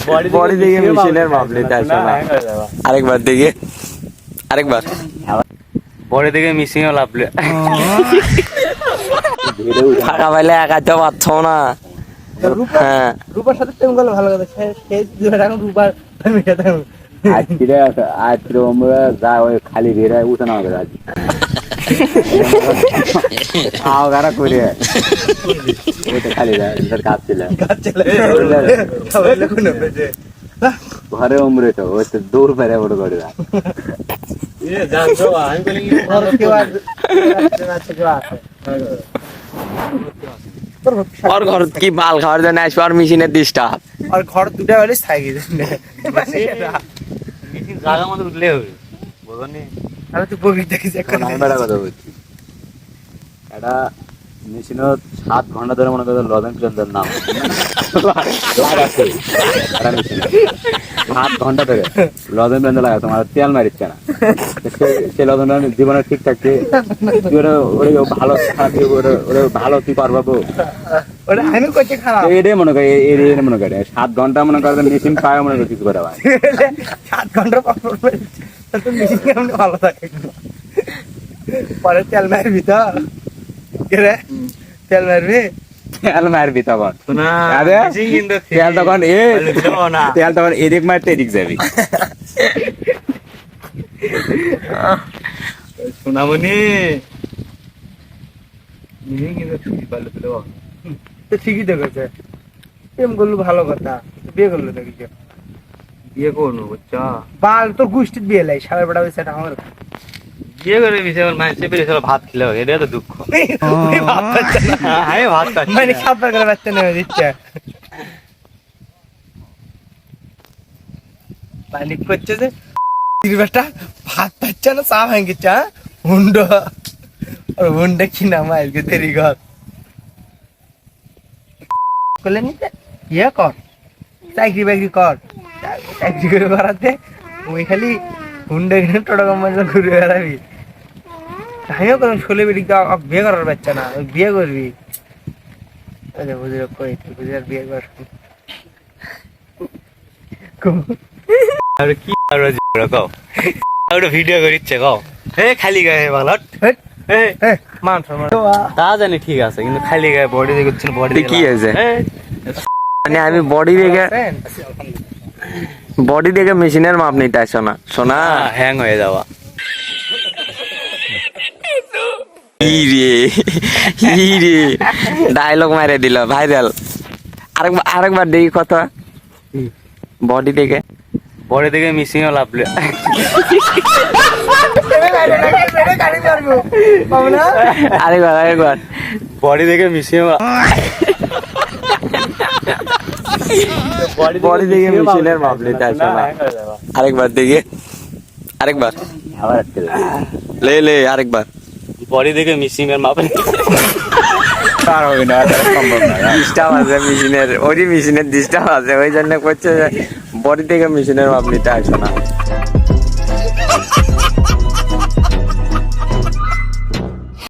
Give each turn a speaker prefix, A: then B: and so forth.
A: Body দেখে মেশিনের মাপ নিতে আসো না। আরেকবার দেখে, আরেকবার
B: বডি দেখে মিসিং লাভ
A: ফাঁকা পাইলে একাতে পাচ্ছ না। হ্যাঁ
C: রূপার সাথে প্রেম করলে ভালো কথা। এখন রূপার
B: আজকে আমরা যা ওই খালি বেড়ায় উঠে না হবে আজ গাড়া করে ওইটা খালি গাছ ছিল ঘরে উমরে তো ওই তো দৌড় পেরে বড় করে
A: ওর ঘর কি মাল খাওয়ার জন্য আসবে আর মেশিনের ডিস্টার্ব।
C: আর ঘর দুটা হলে থাকি
B: জায়গা মতো উঠলে হবে বোঝনি।
C: আমি তো বগি দেখিস
B: কথা বলছি এটা মেশিনও 7 ঘন্টা ধরে মনে করো লজেন চন্দ্রের নাম লাগাচ্ছে 7 ঘন্টা ধরে লজেন বেঁধে লাগাচ্ছে আমার তেল মারিচ্ছে না। সে লজেন জীবনে ঠিক থাকছে ভালো ভালো কি পারবো এটাই মনে করে মনে করে 7 ঘন্টা মনে করে মেশিন পায় মনে করে কিছু করে
C: 7 ঘন্টা মেশিন কেমন ভালো থাকে পরে তেল মারবি তো তেল মারবি
B: তেল মারবি তখন তেল তখন তেল তখন এদিক মারতে এদিক যাবি
C: শোনাবনি ঠিকই তো করছে প্রেম করলো ভালো কথা বিয়ে করলো তো কিছু
B: বিয়ে করবো বুঝছো
C: বাল তোর গোষ্ঠীর বিয়ে লাই সারা বেড়া হয়েছে আমার
B: বিয়ে করে বিষয় মাসে বেরিয়ে ভাত খেলে এটা তো দুঃখ
C: মানে খাবার করে বাচ্চা নেমে দিচ্ছে মালিক করছে যে ভাত পাচ্ছে না চা ভাঙিচ্ছে হুন্ড আর হুন্ডা কিনা মাইলকে দেরি ঘর করলে নিতে ইয়ে কর চাকরি বাকরি কর চাকরি করে করাতে ওই খালি হুন্ডা কিনে টোটো কোম্পানি ঘুরে বেড়াবি। আমিও করলাম ষোলো বেটি বিয়ে করার বাচ্চা না বিয়ে করবি বুঝে বুঝে আর বিয়ে কর
B: কি ভিডিও করিচ্ছে কও খালি গায়ে বালট তা জানি ঠিক আছে কিন্তু খালি গায়ে বডি দেখছেন বডি
A: কি আছে মানে আমি বডি দেখে মেশিনের মাপ নিতে আসো না সোনা
B: হ্যাং হয়ে যাওয়া
A: ডায়লগ মারে দিল ভাইরাল। আরেকবার দেখি কথা বডি দেখে
B: মিসিং লাভ
A: আরেকবার
B: বডি দেখে মিসিং
A: বডি দেখে মেশিনের মাপ নিতে আসো না। আরেকবার দেখে আরেকবার লে আরেকবার
B: বডি দেখে মিসিং এর মাপ
A: ডিস্টার্ব আছে মেশিনের ওরই মেশিনের ডিস্টার্ব আছে ওই জন্য করছে বডি থেকে মেশিনের মাপ নিতে আসো না।